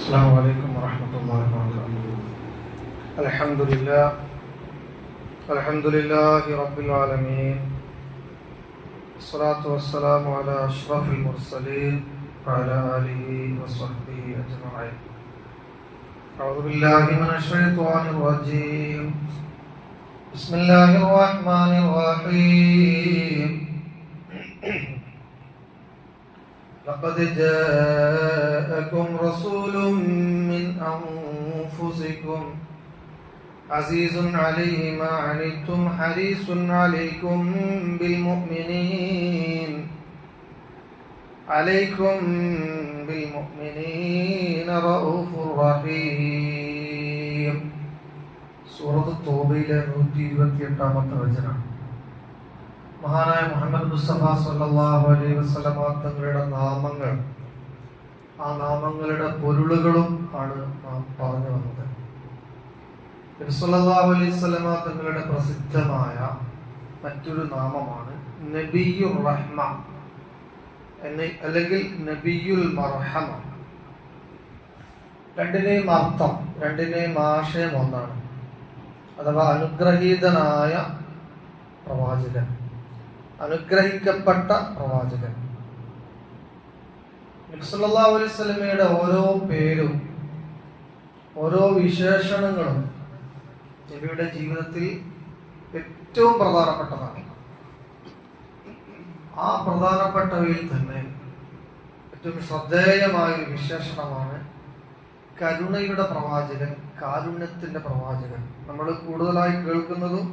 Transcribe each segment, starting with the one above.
السلام عليكم ورحمة الله وبركاته. الحمد لله رب العالمين، والصلاة والسلام على أشرف المرسلين وعلى آله وصحبه أجمعين. أعوذ بالله من الشيطان الرجيم. بسم الله الرحمن الرحيم. لقد جاءكم رسول من أنفسكم عزيز عليه ما عنتم حريص عليكم بالمؤمنين رؤوف رحيم. സൂറത്ത് തൗബയിലെ 128-ാമത്തെ വചനം. മഹാനായ മുഹമ്മദ് മുസ്തഫ സല്ലല്ലാഹു അലൈഹി വസല്ലമ തങ്ങളുടെ നാമങ്ങൾ, ആ നാമങ്ങളുടെ പൊരുളുകളും ആണ് നാം പറഞ്ഞു വന്നത്. നബി സല്ലല്ലാഹു അലൈഹി വസല്ലമ തങ്ങളുടെ പ്രസിദ്ധമായ മറ്റൊരു നാമമാണ് നബിയുർ റഹ്മ അല്ലെങ്കിൽ നബിയുൽ മർഹമ. രണ്ടിനെയും അർത്ഥം, രണ്ടിനെയും ആശയം ഒന്നാണ്, അഥവാ അനുഗ്രഹീതനായ പ്രവാചകൻ, അനുഗ്രഹിക്കപ്പെട്ട പ്രവാചകൻ. നബി സല്ലല്ലാഹു അലൈഹി വസല്ലമയുടെ ഓരോ പേരും ഓരോ വിശേഷണങ്ങളും നബിയുടെ ജീവിതത്തിൽ ഏറ്റവും പ്രധാനപ്പെട്ടതാണ്. ആ പ്രധാനപ്പെട്ടവയിൽ തന്നെ ഏറ്റവും ശ്രദ്ധേയമായ ഒരു വിശേഷണമാണ് കരുണയുടെ പ്രവാചകൻ, കാരുണ്യത്തിന്റെ പ്രവാചകൻ. നമ്മൾ കൂടുതലായി കേൾക്കുന്നതും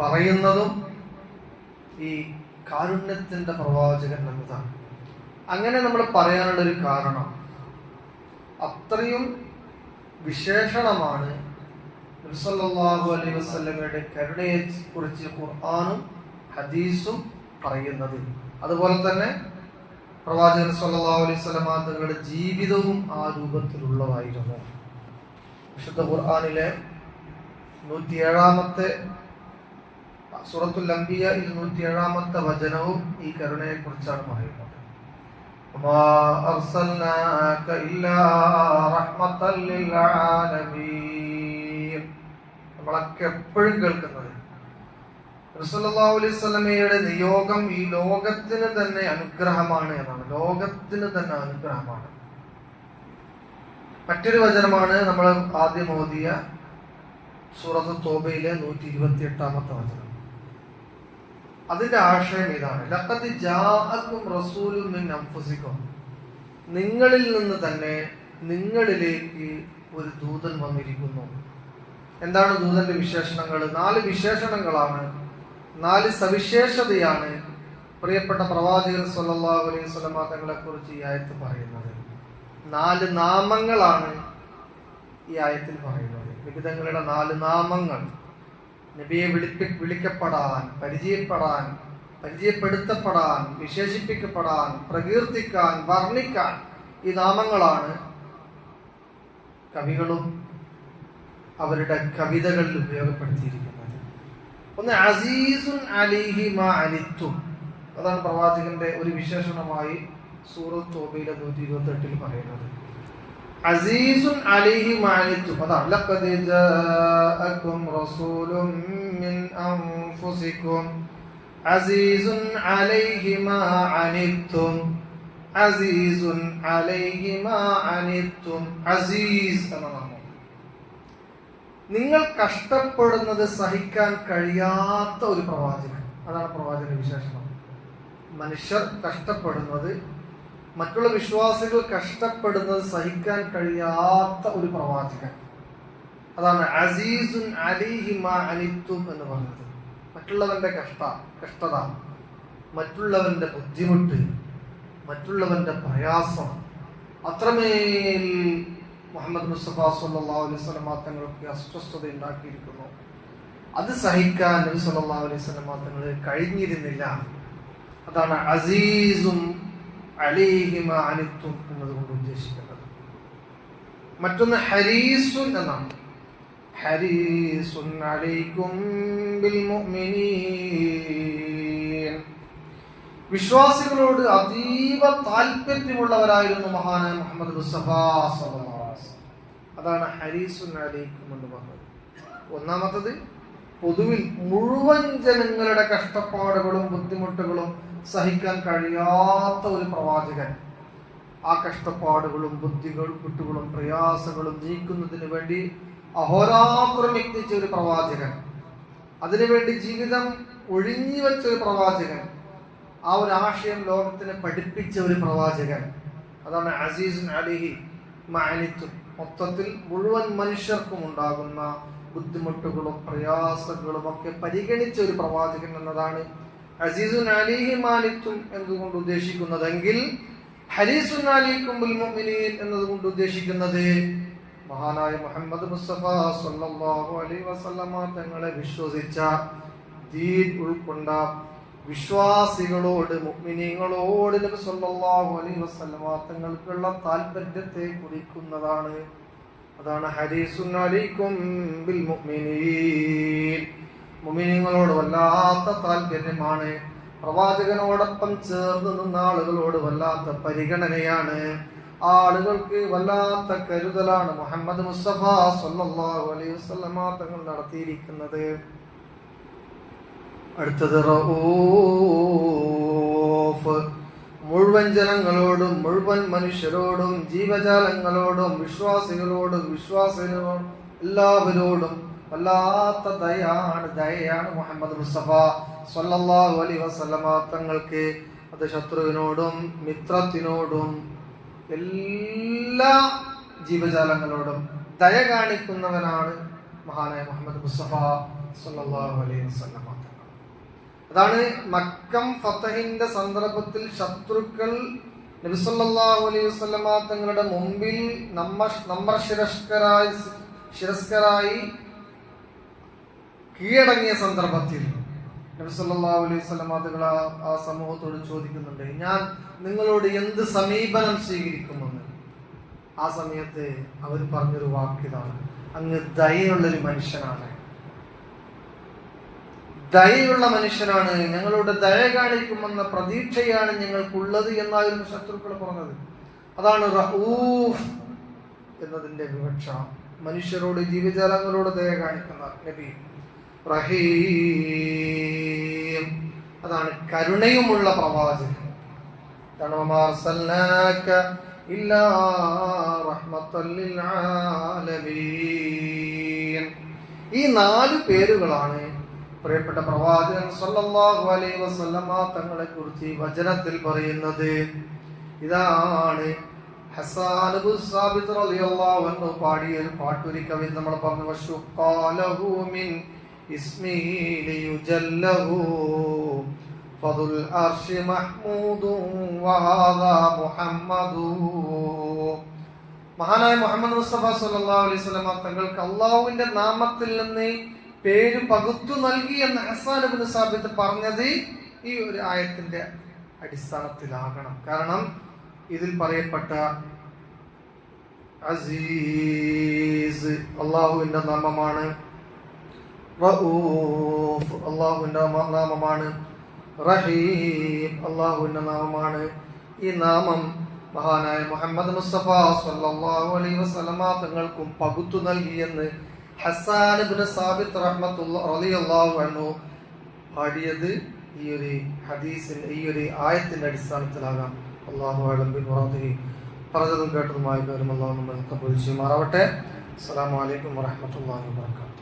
പറയുന്നതും ഈ കാരുണ്യത്തിന്റെ പ്രവാചകൻ എന്നതാണ്. അങ്ങനെ നമ്മൾ പറയാനുള്ളൊരു കാരണം, അത്രയും വിശേഷണമാണ് നബി സല്ലല്ലാഹു അലൈഹി വസല്ലമയുടെ കരുണയെ കുറിച്ച് ഖുർആനും ഹദീസും പറയുന്നത്. അതുപോലെ തന്നെ പ്രവാചകൻ സല്ലല്ലാഹു അലൈഹി വസല്ലമ തങ്ങളുടെ ജീവിതവും ആ രൂപത്തിലുള്ളതായിരുന്നു. വിശുദ്ധ ഖുർആനിലെ 107-ാമത്തെ സൂറത്തുൽ അംബിയയിൽ 107-ാമത്തെ വചനവും ഈ കരുണയെ കുറിച്ചാണ് പറയുന്നത്. വമാ അർസൽനാക ഇല്ലാ റഹ്മത്തൽ ലിൽ ആലമീൻ. നമ്മളൊക്കെ എപ്പോഴും കേൾക്കുന്നത് നബി സല്ലല്ലാഹു അലൈഹി വസല്ലമയുടെ നിയോഗം ഈ ലോകത്തിന് തന്നെ അനുഗ്രഹമാണ് എന്നാണ്. ലോകത്തിന് തന്നെ അനുഗ്രഹമാണ്. മറ്റൊരു വചനമാണ് നമ്മൾ ആദ്യം ഓതിയ സൂറത്ത് തൗബയിലെ 128-ാമത്തെ വചനം. അതിന്റെ ആശയം ഇതാണ്: ലഖദ് ജാഅകും റസൂലുൻ മിൻ അൻഫുസികും. നിങ്ങളിൽ നിന്ന് തന്നെ നിങ്ങളിലേക്ക് ഒരു ദൂതൻ വന്നിരിക്കുന്നു. എന്താണ് ദൂതന്റെ വിശേഷണങ്ങൾ? 4 വിശേഷണങ്ങളാണ്, 4 സവിശേഷതയാണ് പ്രിയപ്പെട്ട പ്രവാചകൻ സല്ലല്ലാഹു അലൈഹി വസല്ലമ തങ്ങളെ കുറിച്ച് ഈ ആയത്ത് പറയുന്നത്. 4 നാമങ്ങളാണ് ഈ ആയത്തിൽ പറയുന്നത്. വിവിധങ്ങളുടെ 4 നാമങ്ങൾ. നബിയെ വിളിക്കപ്പെടാൻ, പരിചയപ്പെടാൻ, പരിചയപ്പെടുത്തപ്പെടാൻ, വിശേഷിപ്പിക്കപ്പെടാൻ, പ്രകീർത്തിക്കാൻ, വർണ്ണിക്കാൻ ഈ നാമങ്ങളാണ് കവികളും അവരുടെ കവിതകളിൽ ഉപയോഗപ്പെടുത്തിയിരിക്കുന്നത്. ഒന്ന് അസീസുൻ അലൈഹി മാ അനിത്തും. അതാണ് പ്രവാചകന്റെ ഒരു വിശേഷണമായി സൂറത്ത് തൗബയിലെ 128-ൽ പറയുന്നത്. അസീസുൻ അലൈഹി മാ അനിത്തും. അതാണ് ലഖദ് ജാഅകും റസൂലുൻ മിൻ അൻഫുസികും അസീസുൻ അലൈഹി മാ അനിത്തും അസീസുൻ അലൈഹി മാ അനിത്തും. അസീസ് എന്ന നാമം. നിങ്ങൾ കഷ്ടപ്പെടുന്നത് സഹിക്കാൻ കഴിയാത്ത ഒരു പ്രവാചകൻ. അതാണ് പ്രവാചകന്റെ വിശേഷണം. മനുഷ്യർ കഷ്ടപ്പെടുന്നത്, മറ്റുള്ള വിശ്വാസികൾ കഷ്ടപ്പെടുന്നത് സഹിക്കാൻ കഴിയാത്ത ഒരു പ്രവാചകൻ. അതാണ് അസീസുൻ അലൈഹി മാ അനിത്തും എന്ന് പറഞ്ഞത്. മറ്റുള്ളവന്റെ കഷ്ടത, മറ്റുള്ളവന്റെ ബുദ്ധിമുട്ട്, മറ്റുള്ളവന്റെ പ്രയാസം അത്രമേൽ മുഹമ്മദ് മുസ്തഫ സല്ലല്ലാഹു അലൈഹി വസല്ലമ തങ്ങൾക്ക് അസ്വസ്ഥത ഉണ്ടാക്കിയിരിക്കുന്നു. അത് സഹിക്കാൻ നബി സല്ലല്ലാഹു അലൈഹി വസല്ലമ തങ്ങൾക്ക് കഴിഞ്ഞിരുന്നില്ല. അതാണ് അസീസും അലൈഹി മാ അനിത്തും എന്നതുകൊണ്ട് ഉദ്ദേശിക്കുന്നത്. മറ്റൊന്ന് ഹരീസുൻ എന്നാണ്. ഹരീസുൻ അലൈക്കും ബിൽ മുഅ്മിനീൻ. വിശ്വാസികളോട് അതീവ താല്പര്യമുള്ളവരായിരുന്നു മഹാനായ മുഹമ്മദ് മുസ്തഫ സ്വല്ലല്ലാഹു അലൈഹി വസല്ലം. അതാണ് ഹരീസുൻ അലൈക്കും എന്ന് പറഞ്ഞത്. ഒന്നാമത്തത്, പൊതുവിൽ മുഴുവൻ ജനങ്ങളുടെ കഷ്ടപ്പാടുകളും ബുദ്ധിമുട്ടുകളും സഹിക്കാൻ കഴിയാത്ത ഒരു പ്രവാചകൻ, ആ കഷ്ടപ്പാടുകളും ബുദ്ധിമുട്ടുകളും പ്രയാസങ്ങളും നീക്കുന്നതിന് വേണ്ടി അഹോരാത്രം യത്നിച്ച ഒരു പ്രവാചകൻ, അതിനുവേണ്ടി ജീവിതം ഒഴിഞ്ഞു വെച്ച ഒരു പ്രവാചകൻ, ആ ഒരു ആശയം ലോകത്തിന് പഠിപ്പിച്ച ഒരു പ്രവാചകൻ. അതാണ് അസീസുൻ അലൈഹി മാ അനിത്തും. മൊത്തത്തിൽ മുഴുവൻ മനുഷ്യർക്കും ഉണ്ടാകുന്ന ബുദ്ധിമുട്ടുകളും പ്രയാസങ്ങളും ഒക്കെ പരിഗണിച്ച ഒരു പ്രവാചകൻ എന്നതാണ് അസീസുൻ അലൈഹി മാ അനിത്തും എന്നതുകൊണ്ട് ഉദ്ദേശിക്കുന്നതെങ്കിൽ, ഹരീസുൻ അലൈക്കും ബിൽ മുഅ്മിനീൻ എന്നതുകൊണ്ട് ഉദ്ദേശിക്കുന്നത് മഹാനായ മുഹമ്മദ് മുസ്തഫ സ്വല്ലല്ലാഹു അലൈഹി വസല്ലമ തങ്ങളെ വിശ്വസിച്ച, ദീൻ ഉൾക്കൊണ്ട വിശ്വാസികളോട്, മുഅ്മിനീങ്ങളോട് നബി സല്ലല്ലാഹു അലൈഹി വസല്ലമ തങ്ങൾക്കുള്ള താല്പര്യത്തെ കുറിക്കുന്നതാണ്. അതാണ് ഹരീസുൻ അലൈക്കും ബിൽ മുഅ്മിനീൻ. മുഅ്മിനീങ്ങളോട് വല്ലാത്ത താല്പര്യമാണ്, പ്രവാചകനോടൊപ്പം ചേർന്ന് നിന്ന ആളുകളോട് വല്ലാത്ത പരിഗണനയാണ്, ആളുകൾക്ക് വല്ലാത്ത കരുതലാണ് മുഹമ്മദ് മുസ്തഫ സ്വല്ലല്ലാഹു അലൈഹി വസല്ലമ തങ്ങൾ നടത്തിയിരിക്കുന്നത്. അടുത്തത് റഊഫ്. മുഴുവൻ ജനങ്ങളോടും മുഴുവൻ മനുഷ്യരോടും ജീവജാലങ്ങളോടും വിശ്വാസികളോടും വിശ്വാസികളോടും എല്ലാവരോടും വല്ലാത്ത ദയയാണ് മുഹമ്മദ് മുസ്തഫ സ്വല്ലല്ലാഹു അലൈഹി വസല്ലമ തങ്ങൾക്ക്. അത് ശത്രുവിനോടും മിത്രത്തിനോടും എല്ലാ ജീവജാലങ്ങളോടും ദയ കാണിക്കുന്നവനാണ് മഹാനായ മുഹമ്മദ് മുസ്തഫ സ്വല്ലല്ലാഹു അലൈഹി വസല്ലമ. അതാണ് മക്കം ഫതഹിന്റെ സന്ദർഭത്തിൽ ശത്രുക്കൾ നബി സല്ലല്ലാഹു അലൈഹി വസല്ലമ തങ്ങളുടെ മുമ്പിൽ ശിരസ്കരായി കീഴടങ്ങിയ സന്ദർഭത്തിൽ നബി സല്ലല്ലാഹു അലൈഹി വസല്ലമ തങ്ങൾ ആ സമൂഹത്തോട് ചോദിക്കുന്നുണ്ട്, ഞാൻ നിങ്ങളോട് എന്ത് സമീപനം സ്വീകരിക്കുമെന്ന്. ആ സമയത്ത് അവർ പറഞ്ഞൊരു വാക്കിതാണ്, അങ്ങ് ദയയുള്ളൊരു മനുഷ്യനാണ്, ദയയുള്ള മനുഷ്യനാണ്, ഞങ്ങളുടെ ദയ കാണിക്കുമെന്ന പ്രതീക്ഷയാണ് ഞങ്ങൾക്കുള്ളത് എന്നായിരുന്നു ശത്രുക്കൾ പറഞ്ഞത്. അതാണ് റഊഫ് എന്നതിന്റെ വിവക്ഷ. മനുഷ്യരോട് ജീവജാലങ്ങളോട് ദയ കാണിക്കുന്ന നബി. റഹീം, അതാണ് കരുണയുമുള്ള പ്രവാചകൻ. ഈ 4 പേരുകളാണ് പ്രിയപ്പെട്ട പ്രവാചകൻ സല്ലല്ലാഹു അലൈഹി വസല്ലമ തങ്ങളെ കുറിച്ച് വചനത്തിൽ പറയുന്നത്. ഇതാണ് ഹസ്സാൻ ഇബ്നു സാബിത് റളിയല്ലാഹു അൻഹു പാടിയ ഒരു പാട്ടൊരു കവിത നമ്മൾ പറഞ്ഞു. വശുഖാലഹു മിൻ ഇസ്മിഹി ലിയുജല്ലഹു ഫദുൽ അർശി മഹ്മൂദു വഹാദാ മുഹമ്മദു. മഹാനായ മുഹമ്മദ് മുസ്തഫ സല്ലല്ലാഹു അലൈഹി വസല്ലമ തങ്ങൾക്ക് അല്ലാഹുവിന്റെ നാമത്തിൽ നിന്ന് പേര് പകുത്തു നൽകി എന്ന് ഹസ്സാൻ ഇബ്നു സാബിത്ത് പറഞ്ഞത് ഈ ഒരു ആയത്തിന്റെ അടിസ്ഥാനത്തിലാകണം. കാരണം ഇതിൽ പറയപ്പെട്ട അസീസ് അല്ലാഹുവിന്റെ നാമമാണ്, റഊഫ് അല്ലാഹുവിന്റെ നാമമാണ്, റഹീം അല്ലാഹുവിന്റെ നാമമാണ്. ഈ നാമം മഹാനായ മുഹമ്മദ് മുസ്തഫ സ്വല്ലല്ലാഹു അലൈഹി വസല്ലമ തങ്ങൾക്കും പകുത്തു നൽകിയെന്ന് ഹസ്സാൻ ഇബ്നു സാബിത്ത് റളിയല്ലാഹു അൻഹു പാടിയത് ഈ ഒരു ഹദീസിന്റെ ഈ ഒരു ആയത്തിന്റെ അടിസ്ഥാനത്തിലാകാം. അല്ലാഹു അഅലം ബിമുറാദിഹി. പറഞ്ഞതും കേട്ടതുമായി കാര്യം അല്ലാഹു നമ്മെ കബൂൽ ചെയ്യുമാറാവട്ടെ. അസ്സലാമു അലൈക്കും വറഹ്മത്തുള്ളാഹി വബറകാതുഹു.